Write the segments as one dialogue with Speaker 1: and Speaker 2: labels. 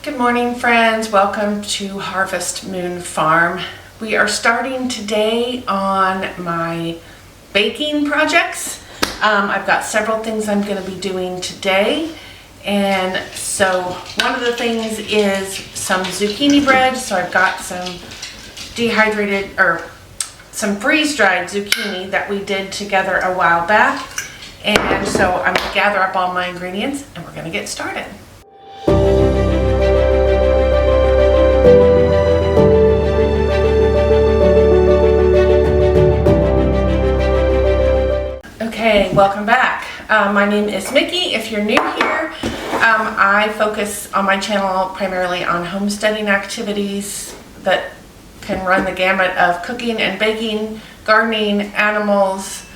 Speaker 1: Good morning, friends. Welcome to Harvest Moon Farm. We are starting today on my baking projects. I've got several things I'm going to be doing today. And so one of the things is some zucchini bread. So I've got some dehydrated or some freeze-dried zucchini that we did together a while back. And so I'm going to gather up all my ingredients and we're going to get started. Okay, welcome back. My name is Mickey. If you're new here, I focus on my channel primarily on homesteading activities that can run the gamut of cooking and baking, gardening, animals,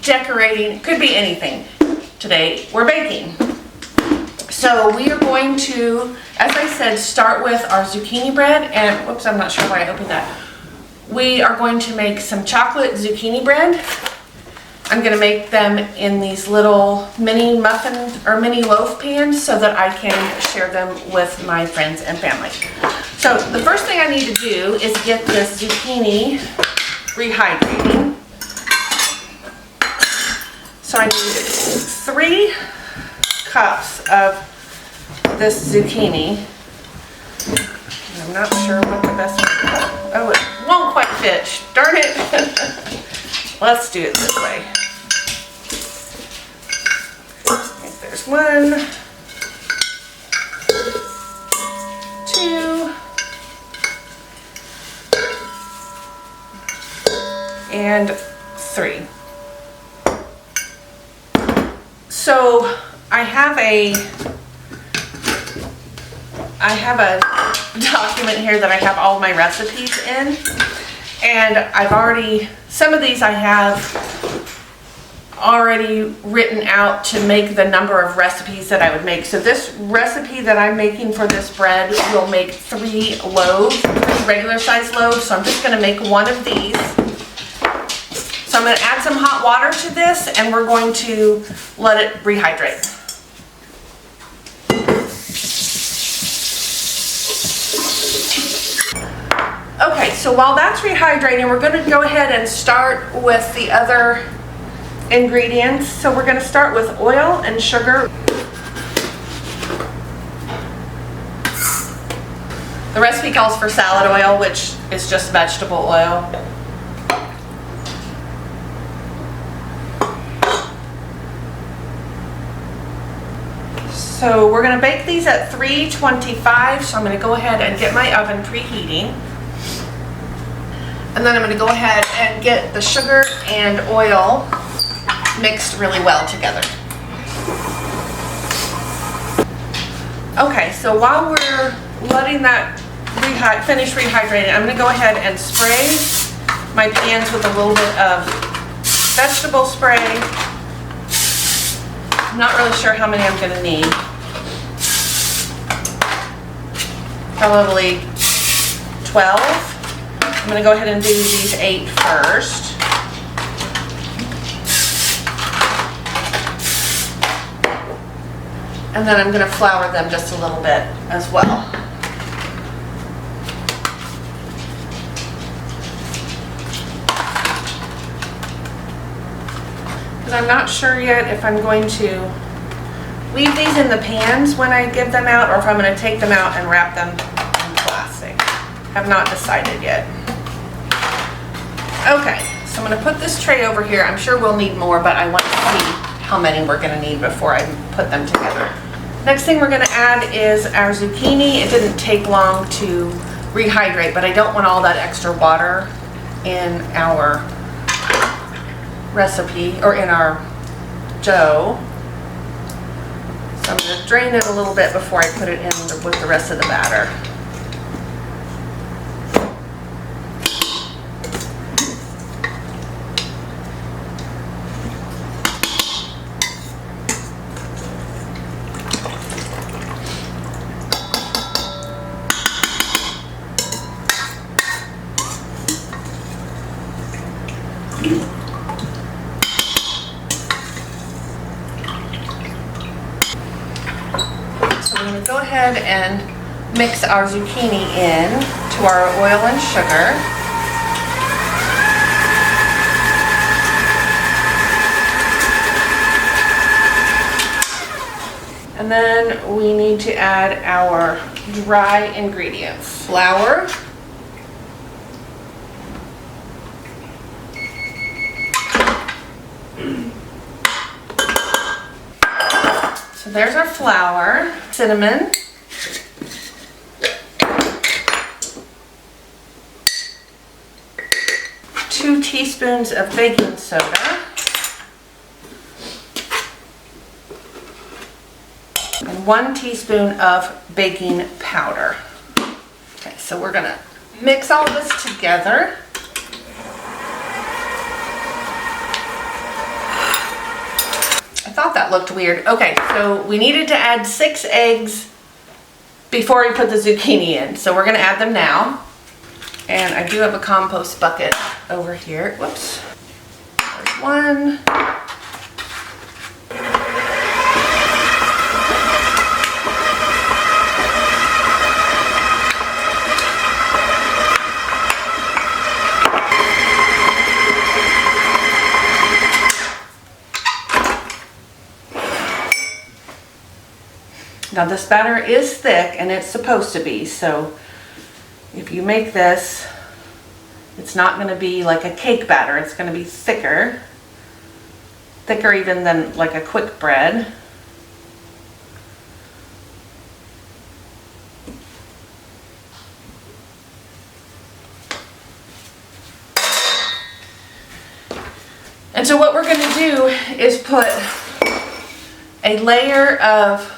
Speaker 1: decorating, could be anything. Today we're baking. So we are going to, as I said, start with our zucchini bread, and whoops, I'm not sure why I opened that. We are going to make some chocolate zucchini bread. I'm going to make them in these little mini muffin or mini loaf pans so that I can share them with my friends and family. So the first thing I need to do is get this zucchini rehydrating. So I need 3 cups of this zucchini. I'm not sure what the best way. Oh, it won't quite fit. Darn it. Let's do it this way. There's 1, 2, and 3. So I have a document here that I have all my recipes in, and some of these I have already written out to make the number of recipes that I would make. So this recipe that I'm making for this bread will make 3 loaves, 3 regular size loaves. So I'm just going to make one of these. So I'm going to add some hot water to this and we're going to let it rehydrate. Okay, so while that's rehydrating, we're going to go ahead and start with the other ingredients. So we're going to start with oil and sugar. The recipe calls for salad oil, which is just vegetable oil. So we're going to bake these at 325, so I'm going to go ahead and get my oven preheating. And then I'm going to go ahead and get the sugar and oil mixed really well together. Okay, so while we're letting that finish rehydrating, I'm going to go ahead and spray my pans with a little bit of vegetable spray. I'm not really sure how many I'm going to need. Probably 12. I'm going to go ahead and do these 8 first. And then I'm going to flour them just a little bit as well. Because I'm not sure yet if I'm going to leave these in the pans when I give them out or if I'm going to take them out and wrap them in plastic. Have not decided yet. Okay, so I'm going to put this tray over here. I'm sure we'll need more, but I want to see how many we're going to need before I put them together. Next thing we're going to add is our zucchini. It didn't take long to rehydrate, but I don't want all that extra water in our recipe or in our dough. So I'm going to drain it a little bit before I put it in with the rest of the batter. So I'm going to go ahead and mix our zucchini in to our oil and sugar. And then we need to add our dry ingredients. Flour, so there's our flour, cinnamon, two teaspoons of baking soda, and 1 teaspoon of baking powder. Okay, so we're gonna mix all this together. I thought that looked weird. Okay, so we needed to add 6 eggs before we put the zucchini in. So we're gonna add them now. And I do have a compost bucket over here. Whoops. There's 1. Now this batter is thick, and it's supposed to be, so if you make this, it's not going to be like a cake batter. It's going to be thicker even than like a quick bread. And so what we're going to do is put a layer of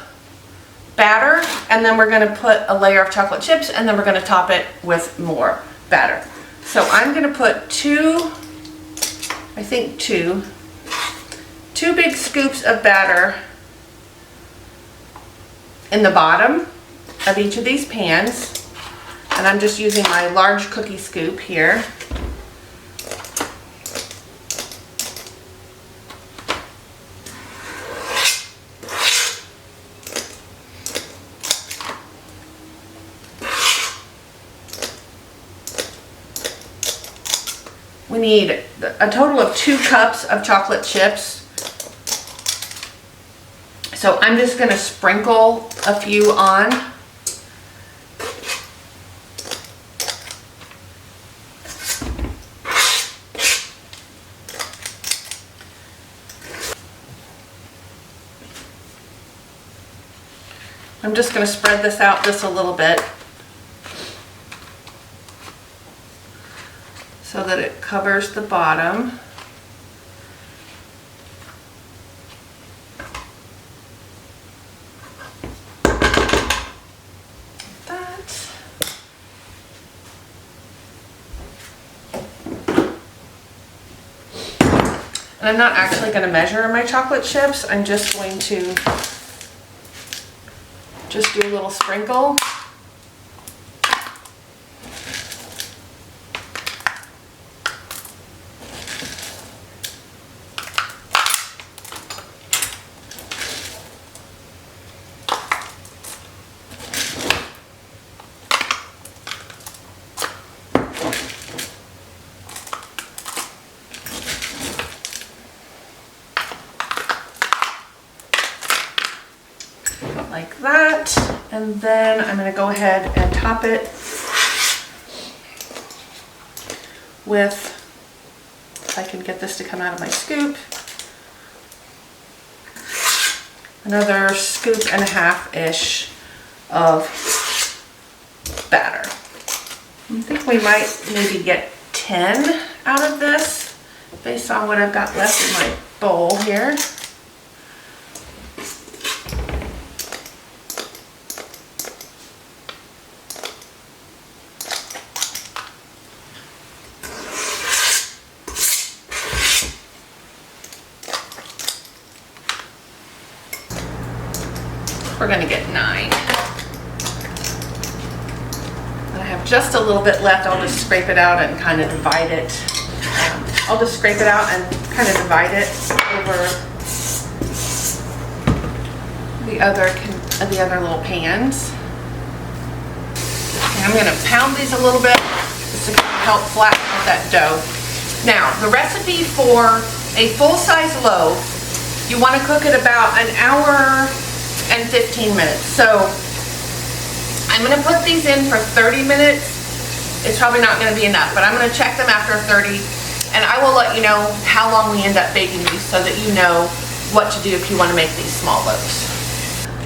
Speaker 1: batter, and then we're going to put a layer of chocolate chips, and then we're going to top it with more batter. So I'm going to put two big scoops of batter in the bottom of each of these pans, and I'm just using my large cookie scoop here. We need a total of 2 cups of chocolate chips. So I'm just going to sprinkle a few on. I'm just going to spread this out just a little bit, so that it covers the bottom. Like that. And I'm not actually going to measure my chocolate chips. I'm just going to just do a little sprinkle. Like that, and then I'm going to go ahead and top it with, if I can get this to come out of my scoop, another scoop and a half-ish of batter. I think we might maybe get 10 out of this based on what I've got left in my bowl here. We're going to get 9. And I have just a little bit left. I'll just scrape it out and kind of divide it. I'll just scrape it out and kind of divide it over the other little pans. I'm going to pound these a little bit just to help flatten out that dough. Now, the recipe for a full-size loaf, you want to cook it about an hour and 15 minutes. So I'm going to put these in for 30 minutes. It's probably not going to be enough, but I'm going to check them after 30, and I will let you know how long we end up baking these so that you know what to do if you want to make these small loaves.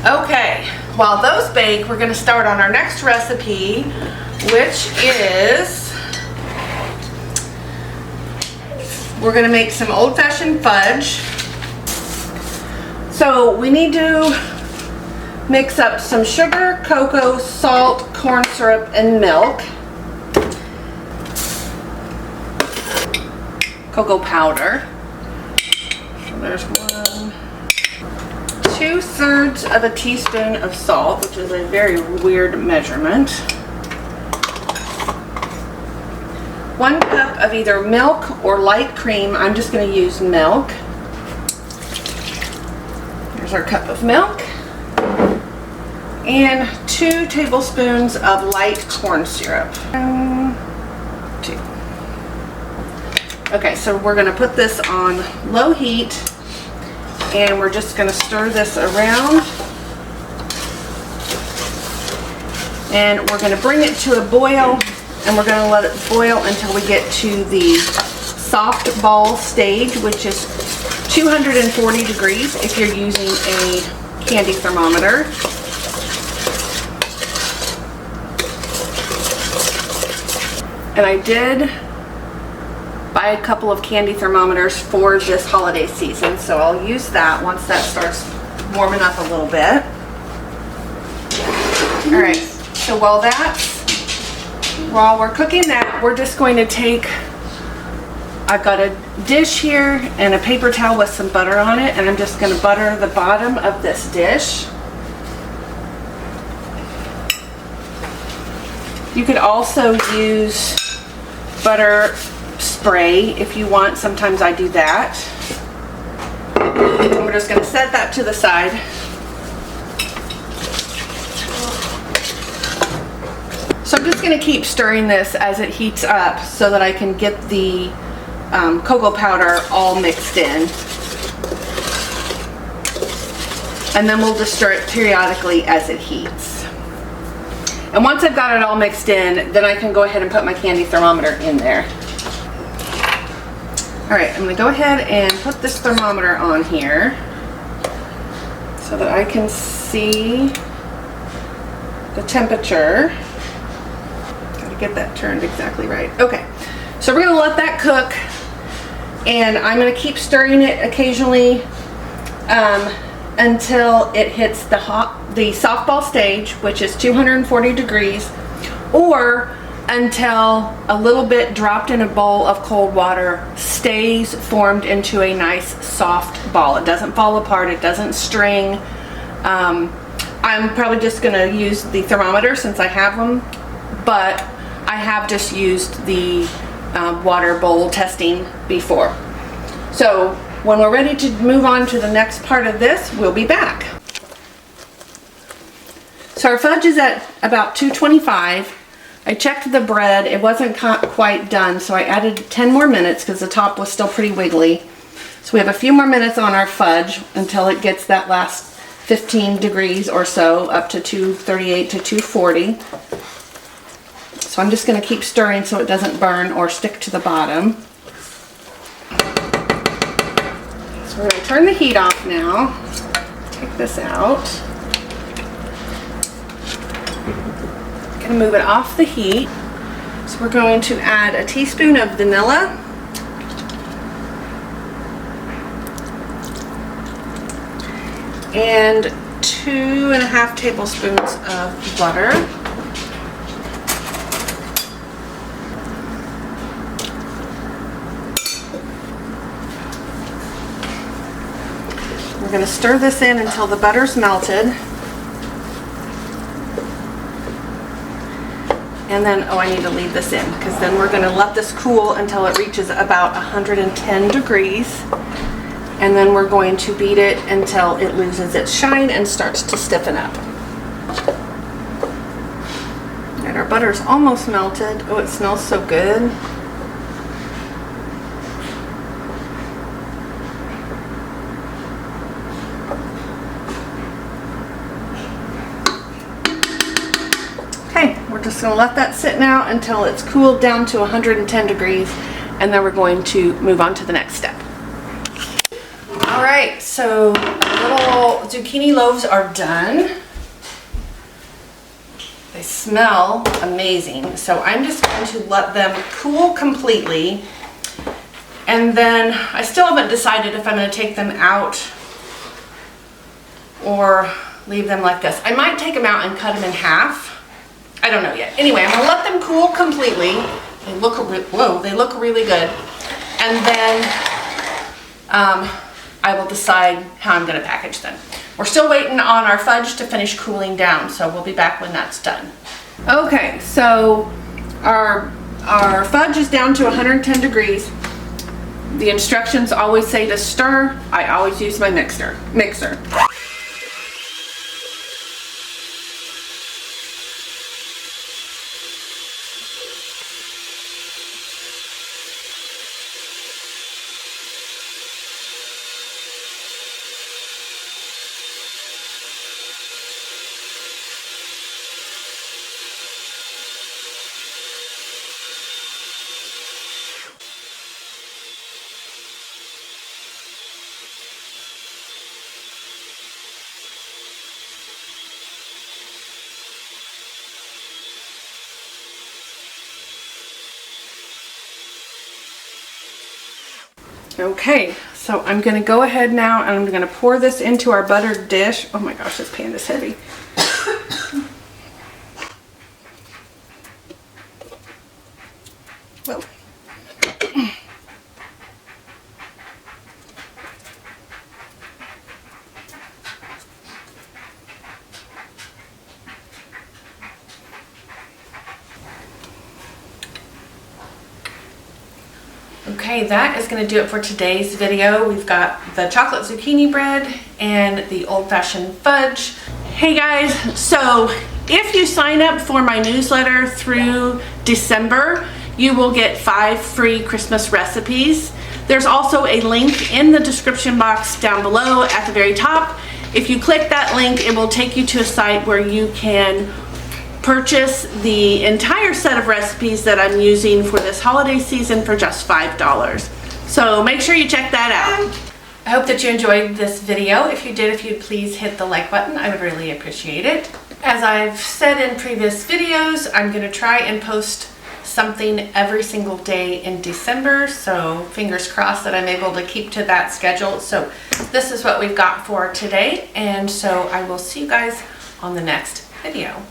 Speaker 1: Okay, while those bake, we're going to start on our next recipe, which is, we're going to make some old-fashioned fudge. So we need to mix up some sugar, cocoa, salt, corn syrup, and milk. Cocoa powder. So there's 2/3 of a teaspoon of salt, which is a very weird measurement. 1 cup of either milk or light cream. I'm just going to use milk. Here's our cup of milk. And 2 tablespoons of light corn syrup. 2. Okay, so we're going to put this on low heat, and we're just going to stir this around, and we're going to bring it to a boil, and we're going to let it boil until we get to the soft ball stage, which is 240 degrees if you're using a candy thermometer. And I did buy a couple of candy thermometers for this holiday season, so I'll use that once that starts warming up a little bit. All right, so while we're cooking that, we're just going to take, I've got a dish here and a paper towel with some butter on it, and I'm just going to butter the bottom of this dish. You could also use butter spray if you want. Sometimes I do that. And we're just going to set that to the side. So I'm just going to keep stirring this as it heats up so that I can get the cocoa powder all mixed in. And then we'll just stir it periodically as it heats. And once I've got it all mixed in, then I can go ahead and put my candy thermometer in there. Alright, I'm going to go ahead and put this thermometer on here so that I can see the temperature. Got to get that turned exactly right. Okay, so we're going to let that cook, and I'm going to keep stirring it occasionally until it hits the softball stage, which is 240 degrees, or until a little bit dropped in a bowl of cold water stays formed into a nice soft ball. It doesn't fall apart, it doesn't string. I'm probably just going to use the thermometer since I have them, but I have just used the water bowl testing before. So when we're ready to move on to the next part of this, we'll be back. So our fudge is at about 225. I checked the bread, it wasn't quite done, so I added 10 more minutes because the top was still pretty wiggly. So we have a few more minutes on our fudge until it gets that last 15 degrees or so, up to 238 to 240. So I'm just going to keep stirring so it doesn't burn or stick to the bottom. So we're going to turn the heat off now. Take this out. Going to move it off the heat. So we're going to add a teaspoon of vanilla, and 2.5 tablespoons of butter. We're going to stir this in until the butter's melted. And then, oh, I need to leave this in because then we're going to let this cool until it reaches about 110 degrees. And then we're going to beat it until it loses its shine and starts to stiffen up. And our butter's almost melted. Oh, it smells so good. Okay, we're just gonna let that sit now until it's cooled down to 110 degrees, and then we're going to move on to the next step. All right, so our little zucchini loaves are done. They smell amazing. So I'm just going to let them cool completely. And then I still haven't decided if I'm going to take them out or leave them like this. I might take them out and cut them in half. I don't know yet. Anyway, I'm going to let them cool completely. They look, whoa, they look really good. And then I will decide how I'm going to package them. We're still waiting on our fudge to finish cooling down, so we'll be back when that's done. Okay, so our fudge is down to 110 degrees. The instructions always say to stir. I always use my mixer. Okay, so I'm going to go ahead now and I'm going to pour this into our buttered dish. Oh my gosh, this pan is heavy. Whoa. Okay, that is going to do it for today's video. We've got the chocolate zucchini bread and the old-fashioned fudge. Hey guys, so if you sign up for my newsletter through December, you will get 5 free Christmas recipes. There's also a link in the description box down below at the very top. If you click that link, it will take you to a site where you can purchase the entire set of recipes that I'm using for this holiday season for just $5. So make sure you check that out. I hope that you enjoyed this video. If you did, if you'd please hit the like button, I would really appreciate it. As I've said in previous videos, I'm going to try and post something every single day in December, so fingers crossed that I'm able to keep to that schedule. So this is what we've got for today, and so I will see you guys on the next video.